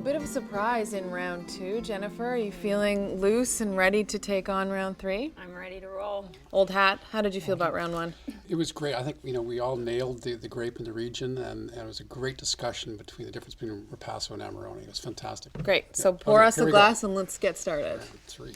bit of a surprise in round 2. Jennifer, are you feeling loose and ready to take on round 3? I'm ready to roll. Old hat, how did you feel about round 1? It was great. I think, we all nailed the grape in the region, and it was a great discussion between the difference between Rapasso and Amarone. It was fantastic. Great. So pour us a glass and let's get started. Round 3.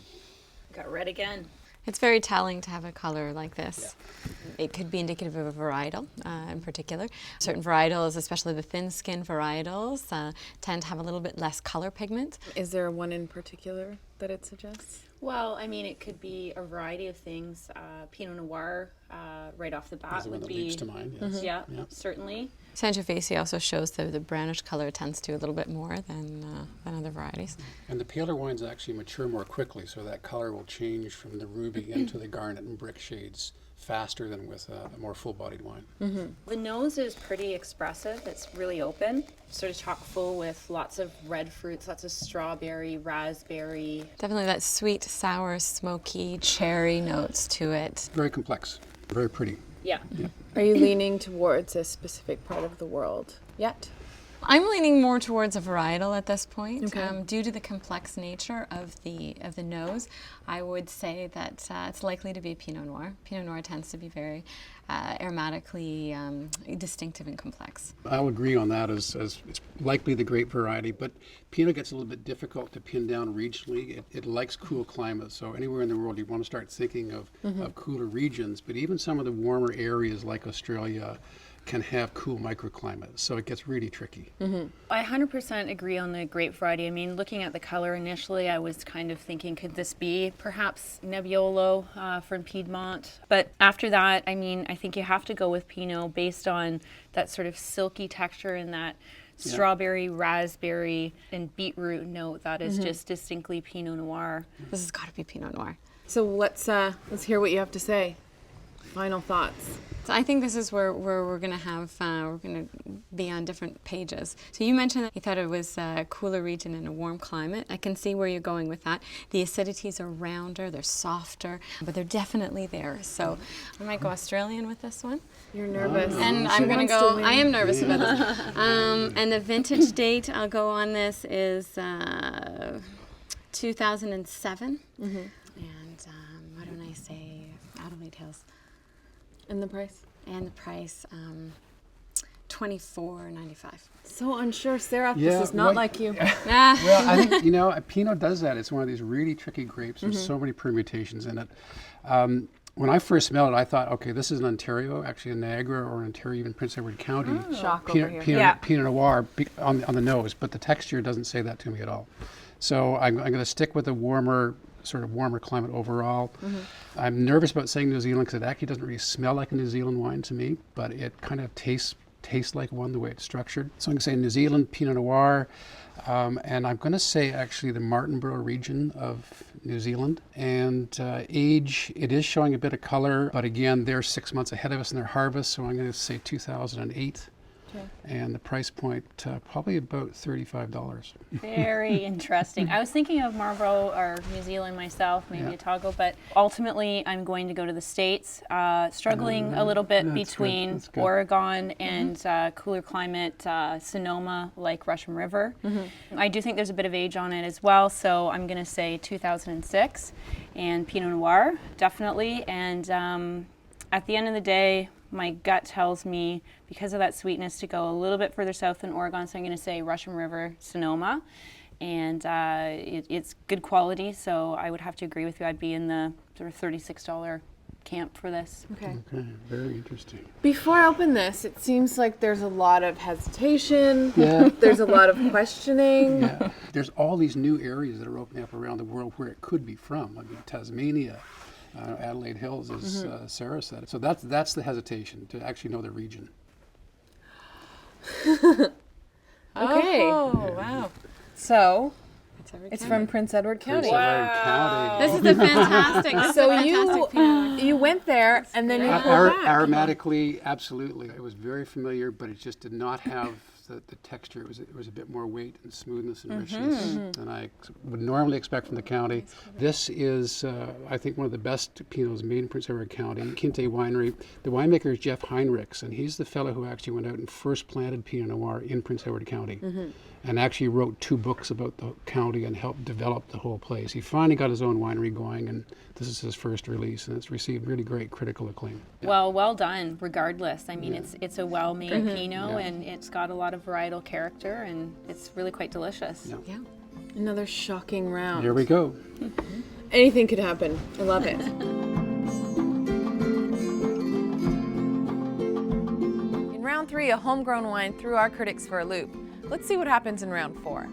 Got red again. It's very telling to have a color like this. Yeah. It could be indicative of a varietal in particular. Certain varietals, especially the thin-skin varietals, tend to have a little bit less color pigment. Is there one in particular that it suggests? Well, I mean, it could be a variety of things. Pinot Noir, right off the bat, would be. Leaps to mind, yes. Yeah, certainly. Sangiovese also shows the brownish color tends to a little bit more than other varieties. And the paler wines actually mature more quickly, so that color will change from the ruby into the garnet and brick shades faster than with a more full-bodied wine. Mm-hmm. The nose is pretty expressive. It's really open, sort of chock full with lots of red fruits, lots of strawberry, raspberry. Definitely that sweet, sour, smoky, cherry notes to it. Very complex, very pretty. Yeah. Are you leaning towards a specific part of the world yet? I'm leaning more towards a varietal at this point. Okay. Due to the complex nature of the nose, I would say that it's likely to be Pinot Noir. Pinot Noir tends to be very aromatically distinctive and complex. I'll agree on that as it's likely the grape variety, but Pinot gets a little bit difficult to pin down regionally. It likes cool climates, so anywhere in the world you want to start thinking of cooler regions, but even some of the warmer areas like Australia can have cool microclimates, so it gets really tricky. Mm-hmm. I 100% agree on the grape variety. I mean, looking at the color initially, I was kind of thinking, could this be perhaps Nebbiolo from Piedmont? But after that, I mean, I think you have to go with Pinot based on that sort of silky texture and that strawberry, raspberry, and beetroot note that is just distinctly Pinot Noir. This has got to be Pinot Noir. So let's hear what you have to say. Final thoughts. So I think this is where we're going to have, we're going to be on different pages. So you mentioned that you thought it was a cooler region in a warm climate. I can see where you're going with that. The acidities are rounder, they're softer, but they're definitely there. So I might go Australian with this one. You're nervous. And I'm going to go, I am nervous about this. And the vintage date I'll go on this is 2007. And why don't I say Adelaide Hills. And the price? And the price, $24.95. So unsure, Sarah. This is not like you. Well, I think, Pinot does that. It's one of these really tricky grapes. There's so many permutations in it. When I first smelled it, I thought, okay, this is in Ontario, actually in Niagara or Ontario, even Prince Edward County. Shock over here. Pinot Noir on the nose, but the texture doesn't say that to me at all. So I'm going to stick with the warmer climate overall. I'm nervous about saying New Zealand because it actually doesn't really smell like a New Zealand wine to me, but it kind of tastes like one the way it's structured. So I'm going to say New Zealand Pinot Noir, and I'm going to say actually the Martinborough region of New Zealand. And age, it is showing a bit of color, but again, they're 6 months ahead of us in their harvest, so I'm going to say 2008. And the price point, probably about $35. Very interesting. I was thinking of Marlborough or New Zealand myself, maybe Otago, but ultimately I'm going to go to the States, struggling a little bit between Oregon and cooler climate Sonoma, like Russian River. I do think there's a bit of age on it as well, so I'm going to say 2006 and Pinot Noir, definitely. And at the end of the day, my gut tells me, because of that sweetness, to go a little bit further south than Oregon, so I'm going to say Russian River, Sonoma. And it's good quality, so I would have to agree with you. I'd be in the sort of $36 camp for this. Okay, very interesting. Before I open this, it seems like there's a lot of hesitation. There's a lot of questioning. There's all these new areas that are opening up around the world where it could be from. I mean, Tasmania. Adelaide Hills, as Sarah said. So that's the hesitation, to actually know the region. Okay. Oh, wow. So, it's from Prince Edward County. Prince Edward County. This is a fantastic, So you went there and then you pulled back. Aromatically, absolutely. It was very familiar, but it just did not have the texture. It was a bit more weight and smoothness and richness than I would normally expect from the county. This is, I think, one of the best Pinots made in Prince Edward County. Keint-He winery. The winemaker is Jeff Heinrichs, and he's the fellow who actually went out and first planted Pinot Noir in Prince Edward County. and actually wrote 2 books about the county and helped develop the whole place. He finally got his own winery going, and this is his first release, and it's received really great critical acclaim. Yeah. Well done, regardless. I mean, it's a well-made Pinot, and it's got a lot of varietal character, and it's really quite delicious. Yeah. Yeah. Another shocking round. Here we go. Anything could happen. I love it. In round 3, a homegrown wine threw our critics for a loop. Let's see what happens in round 4.